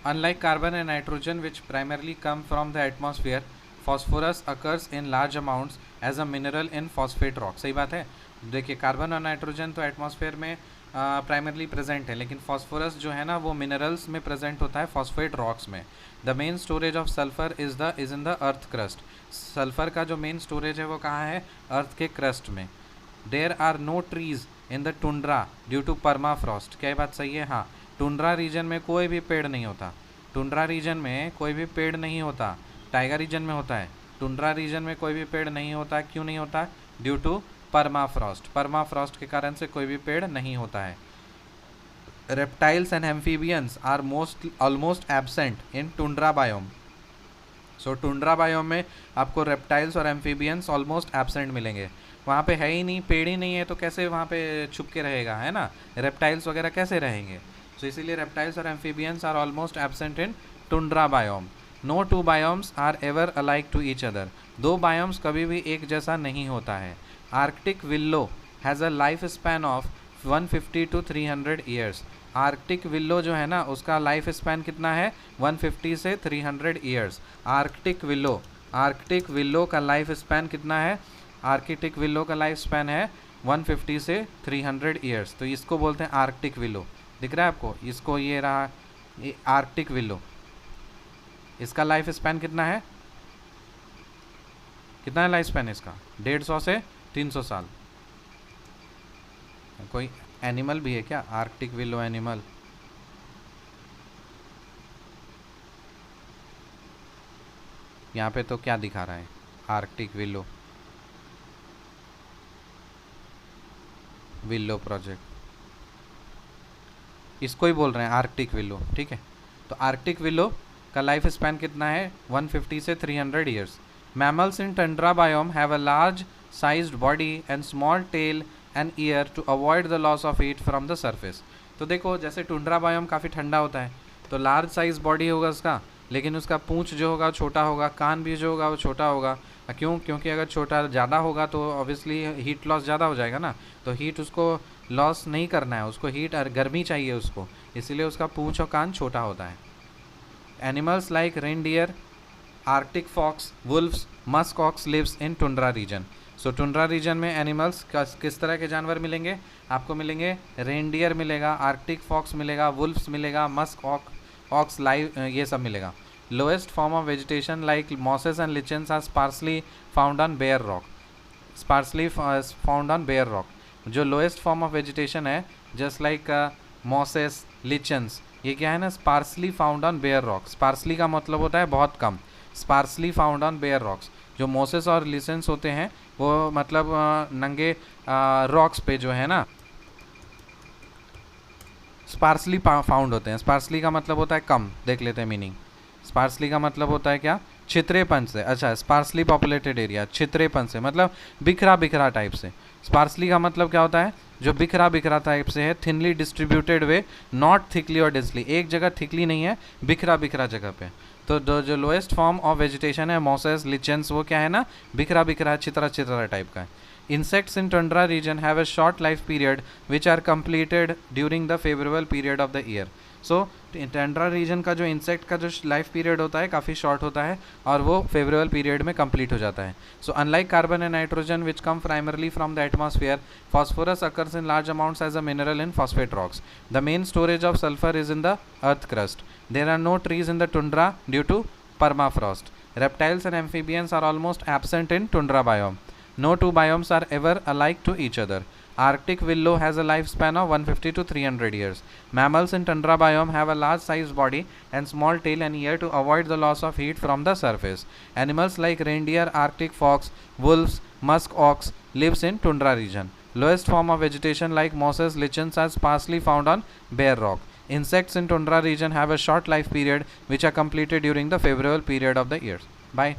Unlike carbon and nitrogen, which primarily come from the atmosphere, phosphorus occurs in large amounts as a mineral in phosphate rock. सही बात है. देखिए carbon और nitrogen तो atmosphere में primarily present है, लेकिन फॉस्फोरस जो है ना वो मिनरल्स में प्रेजेंट होता है फॉस्फेट रॉक्स में. The main storage of sulphur is in the earth crust. Sulphur का जो मेन स्टोरेज है वो कहाँ है? अर्थ के क्रस्ट में. There are no trees in the tundra due to permafrost. क्या ये बात सही है? हाँ. टुंड्रा रीजन में कोई भी पेड़ नहीं होता. टुंड्रा रीजन में कोई भी पेड़ नहीं होता. टाइगर रीजन में होता है. टुंड्रा रीजन में कोई भी पेड़ नहीं होता. क्यों नहीं होता? Due to permafrost. परमाफ्रॉस्ट के कारण से कोई भी पेड़ नहीं होता है. Reptiles and amphibians are almost absent in tundra biome. So tundra biome में आपको रेप्टाइल्स और एम्फीबियंस ऑलमोस्ट एब्सेंट मिलेंगे. वहाँ पे है ही नहीं, पेड़ ही नहीं है, तो कैसे वहाँ पे छुप के रहेगा, है ना? रेप्टाइल्स वगैरह कैसे रहेंगे? तो इसीलिए रेप्टाइल्स और amphibians are almost absent in tundra biome. No two biomes are ever alike to each other. दो बायोम्स कभी भी एक जैसा नहीं होता है. Arctic willow has a life span of 150 to 300 years. Arctic willow जो है ना उसका लाइफ स्पैन कितना है? 150 से 300 ईयर्स. आर्कटिक विल्लो का लाइफ स्पैन कितना है? आर्कटिक विल्लो का लाइफ स्पैन है 150 से 300 ईयर्स. तो इसको बोलते हैं आर्कटिक विल्लो. दिख रहा है आपको? इसको ये रहा ये आर्कटिक विल्लो. इसका लाइफ स्पैन कितना है? कितना है लाइफ स्पैन इसका? 150 से 300 साल. कोई एनिमल भी है क्या? Arctic willow animal. यहाँ पे तो क्या दिखा रहा है? Arctic willow project. इसको ही बोल रहे हैं आर्कटिक विल्लो. ठीक है. तो आर्कटिक विल्लो का लाइफ स्पैन कितना है? 150 से 300 years. Mammals in tundra biome have a large sized body and small tail and ear to avoid the loss of heat from the surface. तो देखो जैसे टुंड्रा बायोम काफ़ी ठंडा होता है तो लार्ज साइज बॉडी होगा उसका, लेकिन उसका पूंछ जो होगा छोटा होगा, कान भी जो होगा वो छोटा होगा. क्यों? क्योंकि अगर छोटा ज़्यादा होगा तो ऑब्वियसली हीट लॉस ज़्यादा हो जाएगा ना. तो हीट उसको लॉस नहीं करना है, उसको हीट और गर्मी चाहिए उसको, इसीलिए उसका पूंछ और कान छोटा होता है. Animals like reindeer, Arctic fox, wolfs, musk ox lives in tundra region. So tundra region में एनिमल्स किस तरह के जानवर मिलेंगे आपको? मिलेंगे रेनडियर मिलेगा, आर्कटिक फॉक्स मिलेगा, वुल्फ्स मिलेगा, मस्क ऑक्स लाइव, ये सब मिलेगा. Lowest form of vegetation like mosses and lichens are sparsely found on bare rock. जो लोएस्ट फॉर्म ऑफ वेजिटेशन है जस्ट लाइक मॉसेस, लिचन्स, ये क्या है ना? Sparsely found on bare rock. Sparsely का मतलब होता है बहुत कम. Sparsely found on bare rocks. जो मोसेस और लिसेंस होते हैं वो मतलब नंगे रॉक्स पे जो है ना स्पार्सली फाउंड होते हैं. स्पार्सली का मतलब होता है कम. देख लेते हैं मीनिंग. स्पार्सली का मतलब होता है क्या? छितरेपन से. अच्छा, स्पार्सली पॉपुलेटेड एरिया, छितरेपन से मतलब बिखरा बिखरा टाइप से. स्पार्सली का मतलब क्या होता है? जो बिखरा बिखरा टाइप से है. Thinly distributed way, not thickly और डेंसली. एक जगह थिकली नहीं है, बिखरा बिखरा जगह पे. तो जो लोएस्ट फॉर्म ऑफ वेजिटेशन है मॉसेस, लिचन्स, वो क्या है ना? बिखरा बिखरा चित्रा चित्रा टाइप का है. Insects in tundra region have a short life period which are completed during the favorable period of the year. So tundra region का जो इंसेक्ट का जो लाइफ पीरियड होता है काफ़ी शॉर्ट होता है और वो फेवरेबल पीरियड में कंप्लीट हो जाता है. So unlike carbon and nitrogen which come primarily from the atmosphere, phosphorus occurs in large amounts as a mineral in phosphate rocks. The main storage of sulfur is in the earth crust. There are no trees in the tundra due to permafrost. Reptiles and amphibians are almost absent in tundra biome. No two biomes are ever alike to each other. Arctic willow has a lifespan of 150 to 300 years. Mammals in tundra biome have a large sized body and small tail and ear to avoid the loss of heat from the surface. Animals like reindeer, Arctic fox, wolves, musk ox lives in tundra region. Lowest form of vegetation like mosses, lichens are sparsely found on bare rock. Insects in tundra region have a short life period which are completed during the favorable period of the year. Bye.